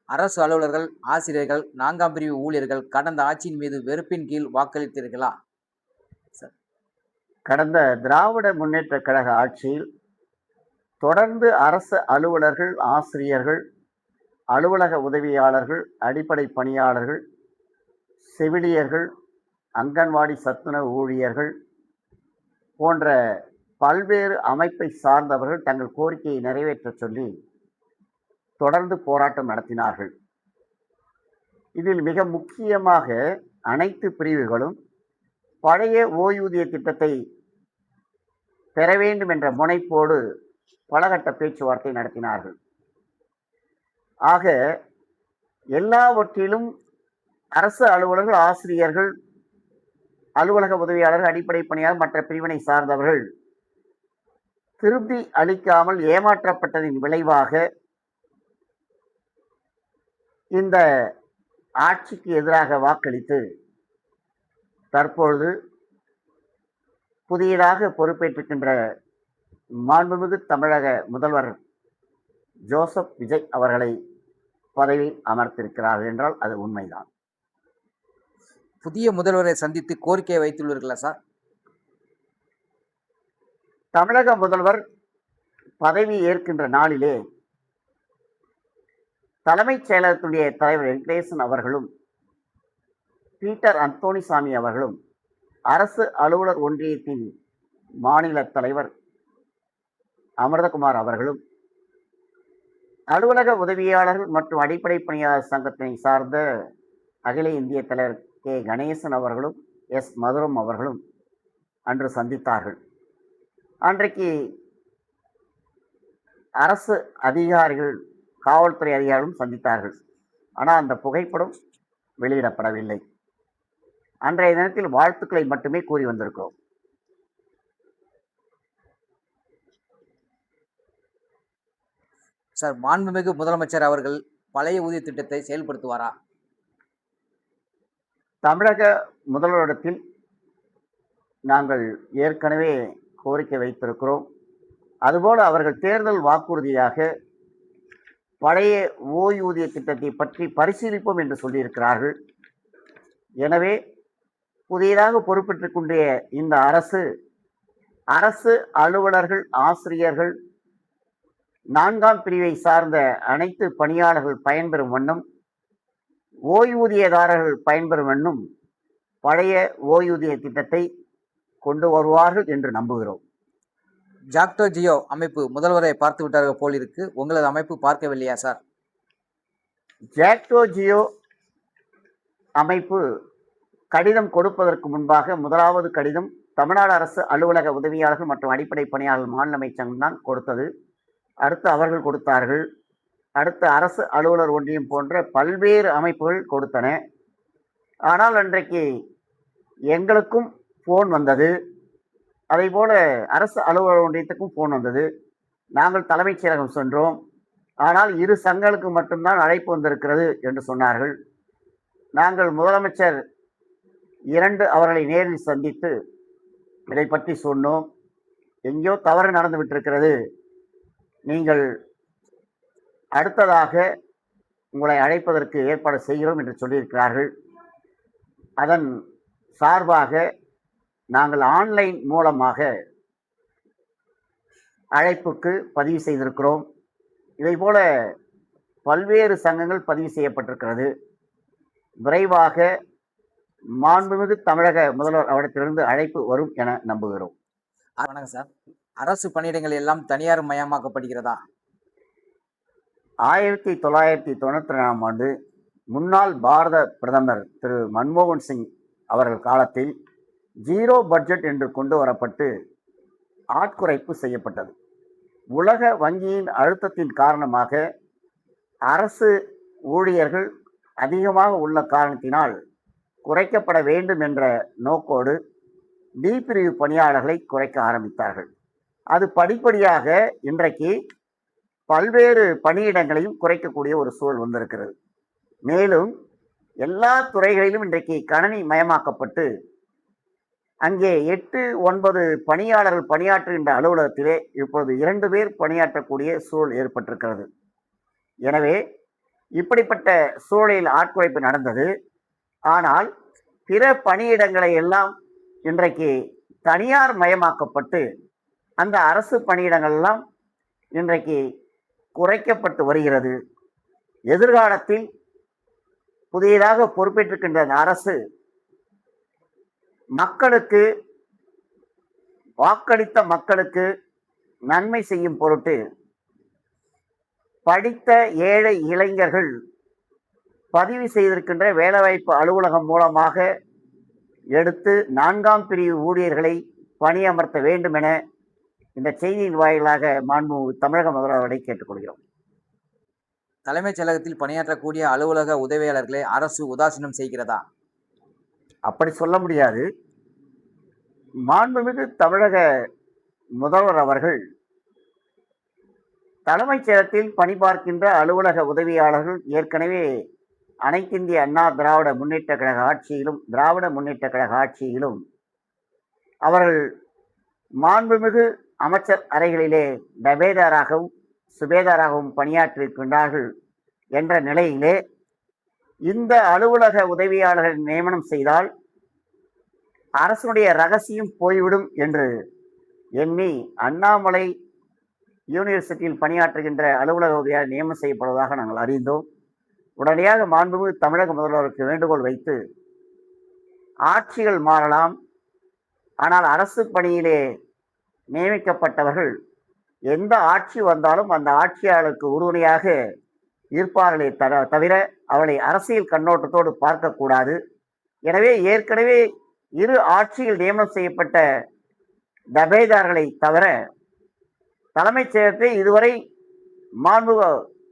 அரசு அலுவலர்கள், ஆசிரியர்கள், 4ஆம் பிரிவு ஊழியர்கள் கடந்த ஆட்சியின் மீது வெறுப்பின் கீழ் வாக்களித்தீர்களா? சார். கடந்த திராவிட முன்னேற்றக் கழக ஆட்சியில் தொடர்ந்து அரசு அலுவலர்கள், ஆசிரியர்கள், அலுவலக உதவியாளர்கள், அடிப்படை பணியாளர்கள், செவிலியர்கள், அங்கன்வாடி சத்துணவு ஊழியர்கள் போன்ற பல்வேறு அமைப்பை சார்ந்தவர்கள் தங்கள் கோரிக்கையை நிறைவேற்றச் சொல்லி தொடர்ந்து போராட்டம் நடத்தினார்கள். இதில் மிக முக்கியமாக அனைத்து பிரிவுகளும் பழைய ஓய்வூதிய திட்டத்தை பெற வேண்டும் என்ற முனைப்போடு பலகட்ட பேச்சுவார்த்தை நடத்தினார்கள். ஆக எல்லாவற்றிலும் அரசு அலுவலர்கள், ஆசிரியர்கள், அலுவலக உதவியாளர்கள், அடிப்படை பணியாளர், மற்ற பிரிவினை சார்ந்தவர்கள் திருப்தி அளிக்காமல் ஏமாற்றப்பட்டதின் விளைவாக இந்த ஆட்சிக்கு எதிராக வாக்களித்து தற்பொழுது புதியதாக பொறுப்பேற்றிருக்கின்ற மாண்புமிகு தமிழக முதல்வர் ஜோசப் விஜய் அவர்களை பதவியில் அமர்த்திருக்கிறார்கள் என்றால் அது உண்மைதான். புதிய முதல்வரை சந்தித்து கோரிக்கை வைத்துள்ளீர்களா சார்? தமிழக முதல்வர் பதவி ஏற்கின்ற நாளிலே தலைமைச் செயலகத்துடைய தலைவர் வெங்கடேசன் அவர்களும், பீட்டர் அந்தோணிசாமி அவர்களும், அரசு அலுவலர் ஒன்றியத்தின் மாநில தலைவர் அமிர்தகுமார் அவர்களும், அலுவலக உதவியாளர்கள் மற்றும் அடிப்படை பணியாளர் சங்கத்தினை சார்ந்த அகில இந்திய தலைவர் கே கணேசன் அவர்களும், எஸ் மதுரம் அவர்களும் அன்று சந்தித்தார்கள். அன்றைக்கு அரசு அதிகாரிகள், காவல்துறை அதிகாரிகளும் சந்தித்தார்கள். ஆனால் அந்த புகைப்படம் வெளியிடப்படவில்லை. அன்றைய தினத்தில் வாழ்த்துக்களை மட்டுமே கூறி வந்திருக்கிறோம். சார், மாண்புமிகு முதலமைச்சர் அவர்கள் பழைய ஊதிய திட்டத்தை செயல்படுத்துவாரா? தமிழக முதல்வரிடத்தில் நாங்கள் ஏற்கனவே கோரிக்கை வைத்திருக்கிறோம். அதுபோல அவர்கள் தேர்தல் வாக்குறுதியாக பழைய ஓய்வூதிய திட்டத்தை பற்றி பரிசீலிப்போம் என்று சொல்லியிருக்கிறார்கள். எனவே புதியதாக பொறுப்பேற்றுக் இந்த அரசு அலுவலர்கள், ஆசிரியர்கள், 4ஆம் பிரிவை சார்ந்த அனைத்து பணியாளர்கள் பயன்பெறும் வண்ணம், ஓய்வூதியதாரர்கள் பயன்பெறும் வண்ணம் பழைய ஓய்வூதிய திட்டத்தை கொண்டு வருவார்கள் என்று நம்புகிறோம். ஜாக்டோ ஜியோ அமைப்பு முதல்வரை பார்த்து விட்டார்கள் போல் இருக்கு. உங்களது அமைப்பு பார்க்கவில்லையா சார்? ஜாக்டோ ஜியோ அமைப்பு கடிதம் கொடுப்பதற்கு முன்பாக முதலாவது கடிதம் தமிழ்நாடு அரசு அலுவலக உதவியாளர்கள் மற்றும் அடிப்படை பணியாளர்கள் மாநில அமைச்சகம் தான் கொடுத்தது. அடுத்து அவர்கள் கொடுத்தார்கள். அடுத்து அரசு அலுவலர் ஒன்றியம் போன்ற பல்வேறு அமைப்புகள் கொடுத்தன. ஆனால் அன்றைக்கு எங்களுக்கும் ஃபோன் வந்தது. அதே போல அரசு அலுவலர் ஒன்றியத்துக்கும் ஃபோன் வந்தது. நாங்கள் தலைமைச் செயலகம் சென்றோம். ஆனால் 2 சங்கங்களுக்கு மட்டும்தான் அழைப்பு வந்திருக்கிறது என்று சொன்னார்கள். நாங்கள் முதலமைச்சர் 2 அவர்களை நேரில் சந்தித்து இதை பற்றி சொன்னோம். எங்கேயோ தவறு நடந்து விட்டிருக்கிறது, நீங்கள் அடுத்ததாக உங்களை அழைப்பதற்கு ஏற்பாடு செய்கிறோம் என்று சொல்லியிருக்கிறார்கள். அதன் சார்பாக நாங்கள் ஆன்லைன் மூலமாக அழைப்புக்கு பதிவு செய்திருக்கிறோம். இதைப்போல பல்வேறு சங்கங்கள் பதிவு செய்யப்பட்டிருக்கிறது. விரைவாக மாண்புமிகு தமிழக முதல்வர் அவரிடத்திலிருந்து அழைப்பு வரும் என நம்புகிறோம். வணக்கம் சார். அரசு பணியிடங்கள் எல்லாம் தனியார் மயமாக்கப்படுகிறதா? 1992ஆம் ஆண்டு முன்னாள் பாரத பிரதமர் திரு மன்மோகன் சிங் அவர்கள் காலத்தில் 0 பட்ஜெட் என்று கொண்டு வரப்பட்டு ஆட்குறைப்பு செய்யப்பட்டது. உலக வங்கியின் அழுத்தத்தின் காரணமாக அரசு ஊழியர்கள் அதிகமாக உள்ள காரணத்தினால் குறைக்கப்பட வேண்டும் என்ற நோக்கோடு டி பிரிவு பணியாளர்களை குறைக்க ஆரம்பித்தார்கள். அது படிப்படியாக இன்றைக்கு பல்வேறு பணியிடங்களையும் குறைக்கக்கூடிய ஒரு சூழல் வந்திருக்கிறது. மேலும் எல்லா துறைகளிலும் இன்றைக்கு கணனி மயமாக்கப்பட்டு அங்கே 8, 9 பணியாளர்கள் பணியாற்றுகின்ற அலுவலகத்திலே இப்பொழுது 2 பேர் பணியாற்றக்கூடிய சூழல் ஏற்பட்டிருக்கிறது. எனவே இப்படிப்பட்ட சூழலில் ஆட்குறைப்பு நடந்தது. ஆனால் பிற பணியிடங்களை எல்லாம் இன்றைக்கு தனியார் மயமாக்கப்பட்டு அந்த அரசு பணியிடங்கள் எல்லாம் இன்றைக்கு குறைக்கப்பட்டு வருகிறது. எதிர்காலத்தில் புதியதாக பொறுப்பேற்றிருக்கின்ற அந்த அரசு மக்களுக்கு, வாக்களித்த மக்களுக்கு நன்மை செய்யும் பொருட்டு படித்த ஏழை இளைஞர்கள் பதிவு செய்திருக்கின்ற வேலைவாய்ப்பு அலுவலகம் மூலமாக எடுத்து 4ஆம் பிரிவு ஊழியர்களை பணியமர்த்த வேண்டும் என இந்த செய்தியின் வாயிலாக மாண்புமிகு தமிழக முதல்வரை கேட்டுக்கொள்கிறோம். தலைமைச் செயலகத்தில் பணியாற்றக்கூடிய அலுவலக உதவியாளர்களை அரசு உதாசீனம் செய்கிறதா? அப்படி சொல்ல முடியாது. மாண்புமிகு தமிழக முதல்வர் அவர்கள் தலைமைச் செயலகத்தில் பணிபார்க்கின்ற அலுவலக உதவியாளர்கள் ஏற்கனவே அனைத்திந்திய அண்ணா திராவிட முன்னேற்ற கழக ஆட்சியிலும் அவர்கள் மாண்புமிகு அமைச்சர் அறைகளிலே டபேதாராகவும் சுபேதாராகவும் பணியாற்றியிருக்கின்றார்கள் என்ற நிலையிலே இந்த அலுவலக உதவியாளர்கள் நியமனம் செய்தால் அரசுடைய ரகசியம் போய்விடும் என்று எண்ணி அண்ணாமலை யூனிவர்சிட்டியில் பணியாற்றுகின்ற அலுவலக உதவியாளர் நியமனம் செய்யப்படுவதாக நாங்கள் அறிந்தோம். உடனடியாக மாண்புமிகு தமிழக முதல்வருக்கு வேண்டுகோள் வைத்து ஆட்சிகள் மாறலாம், ஆனால் அரசு பணியிலே நியமிக்கப்பட்டவர்கள் எந்த ஆட்சி வந்தாலும் அந்த ஆட்சியாளருக்கு உறுதுணையாக இருப்பார்களே தவிர அவளை அரசியல் கண்ணோட்டத்தோடு பார்க்கக்கூடாது. எனவே ஏற்கனவே இரு ஆட்சியில் நியமனம் செய்யப்பட்ட டபேதார்களை தவிர தலைமைச் செயலகத்தை இதுவரை மாண்புமிகு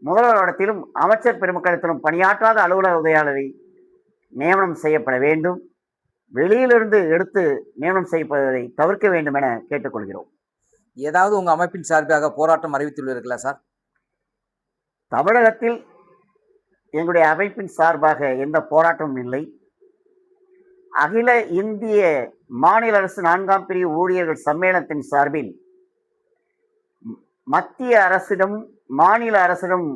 முதல்வரிடத்திலும் அமைச்சர் பெருமக்களிடத்திலும் பணியாற்றாத அலுவலக உதவியாளரை நியமனம் செய்யப்பட வேண்டும். வெளியிலிருந்து எடுத்து நியமனம் செய்யப்படுவதை தவிர்க்க வேண்டும் என கேட்டுக்கொள்கிறோம். ஏதாவது உங்க அமைப்பின் சார்பாக போராட்டம் அறிவித்துள்ளீர்களா சார்? தமிழகத்தில் எங்களுடைய அமைப்பின் சார்பாக எந்த போராட்டமும் இல்லை. அகில இந்திய மாநில அரசு 4ஆம் பிரிவு ஊழியர்கள் சம்மேளனத்தின் சார்பில் மத்திய அரசிடம் மாநில அரசிடம்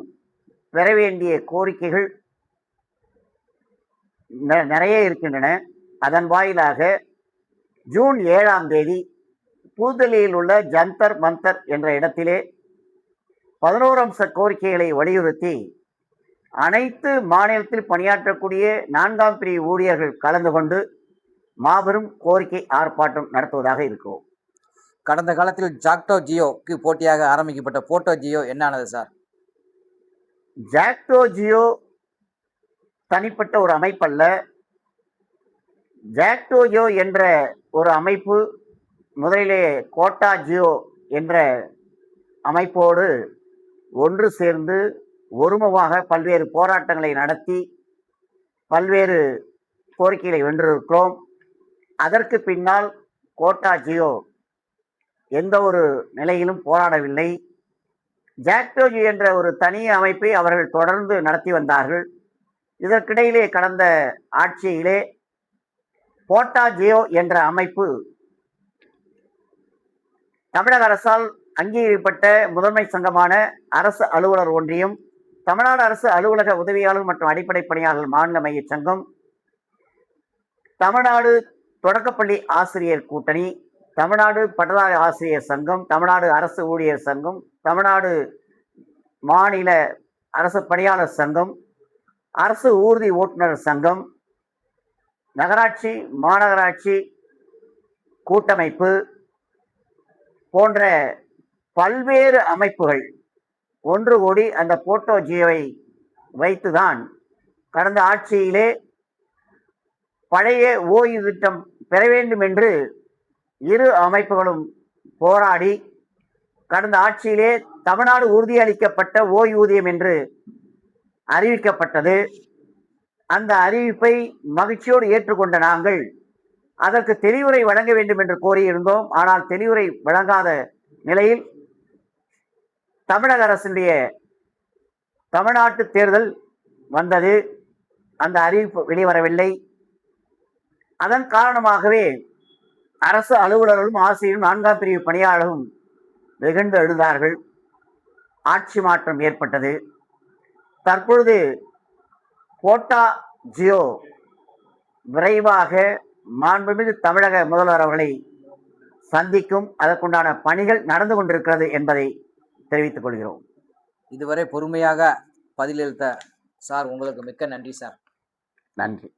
பெற வேண்டிய கோரிக்கைகள் நிறைய இருக்கின்றன. அதன் வாயிலாக ஜூன் 7ஆம் தேதி புதுதில்லியில் உள்ள ஜந்தர் மந்தர் என்ற இடத்திலே 11 அம்ச கோரிக்கைகளை வலியுறுத்தி அனைத்து மாநிலத்தில் பணியாற்றக்கூடிய 4ஆம் பிரிவு ஊழியர்கள் கலந்து கொண்டு மாபெரும் கோரிக்கை ஆர்ப்பாட்டம் நடத்துவதாக இருக்கிறோம். கடந்த காலத்தில் ஜாக்டோ ஜியோக்கு போட்டியாக ஆரம்பிக்கப்பட்ட போட்டோ ஜியோ என்னானது சார்? ஜாக்டோ ஜியோ தனிப்பட்ட ஒரு அமைப்பல்ல. ஜாக்டோ ஜியோ என்ற ஒரு அமைப்பு முதலிலே கோட்டா ஜியோ என்ற அமைப்போடு ஒன்று சேர்ந்து ஒருமுகமாக பல்வேறு போராட்டங்களை நடத்தி பல்வேறு கோரிக்கைகளை வென்றிருக்கிறோம். அதற்கு பின்னால் கோட்டா ஜியோ எந்த ஒரு நிலையிலும் போராடவில்லை. ஜாக்டோ ஜியோ என்ற ஒரு தனி அமைப்பை அவர்கள் தொடர்ந்து நடத்தி வந்தார்கள். இதற்கிடையிலே கடந்த ஆட்சியிலே கோட்டா ஜியோ என்ற அமைப்பு தமிழக அரசால் அங்கீகரிக்கப்பட்ட முதன்மை சங்கமான அரசு அலுவலர் ஒன்றியம், தமிழ்நாடு அரசு அலுவலக உதவியாளர் மற்றும் அடிப்படை பணியாளர்கள் மாநில மைய சங்கம், தமிழ்நாடு தொடக்கப்பள்ளி ஆசிரியர் கூட்டணி, தமிழ்நாடு பட்டதாரி ஆசிரியர் சங்கம், தமிழ்நாடு அரசு ஊழியர் சங்கம், தமிழ்நாடு மாநில அரசு பணியாளர் சங்கம், அரசு ஊர்தி ஓட்டுநர் சங்கம், நகராட்சி மாநகராட்சி கூட்டமைப்பு போன்ற பல்வேறு அமைப்புகள் ஒன்று கூடி அந்த போட்டோ ஜியோவை வைத்துதான் கடந்த ஆட்சியிலே பழைய ஓய்வு திட்டம் பெற வேண்டும் என்று இரு அமைப்புகளும் போராடி கடந்த ஆட்சியிலே தமிழ்நாடு உறுதியளிக்கப்பட்ட ஓய்வூதியம் என்று அறிவிக்கப்பட்டது. அந்த அறிவிப்பை மகிழ்ச்சியோடு ஏற்றுக்கொண்ட நாங்கள் அதற்கு தெளிவுரை வழங்க வேண்டும் என்று கோரியிருந்தோம். ஆனால் தெளிவுரை வழங்காத நிலையில் தமிழக அரசினுடைய தமிழ்நாட்டு தேர்தல் வந்தது. அந்த அறிவிப்பு வெளிவரவில்லை. அதன் காரணமாகவே அரசு அலுவலர்களும் ஆசிரியரும் 4ஆம் பிரிவு பணியாளர்களும் வெகுண்டு எழுந்தார்கள். ஆட்சி மாற்றம் ஏற்பட்டது. தற்பொழுது போட்டா ஜியோ விரைவாக மாண்புமிகு தமிழக முதல்வர் அவர்களை சந்திக்கும், அதற்குண்டான பணிகள் நடந்து கொண்டிருக்கிறது என்பதை தெரிவித்துக் கொள்கிறோம். இதுவரை பொறுமையாக பதிலளித்த சார் உங்களுக்கு மிக்க நன்றி சார். நன்றி.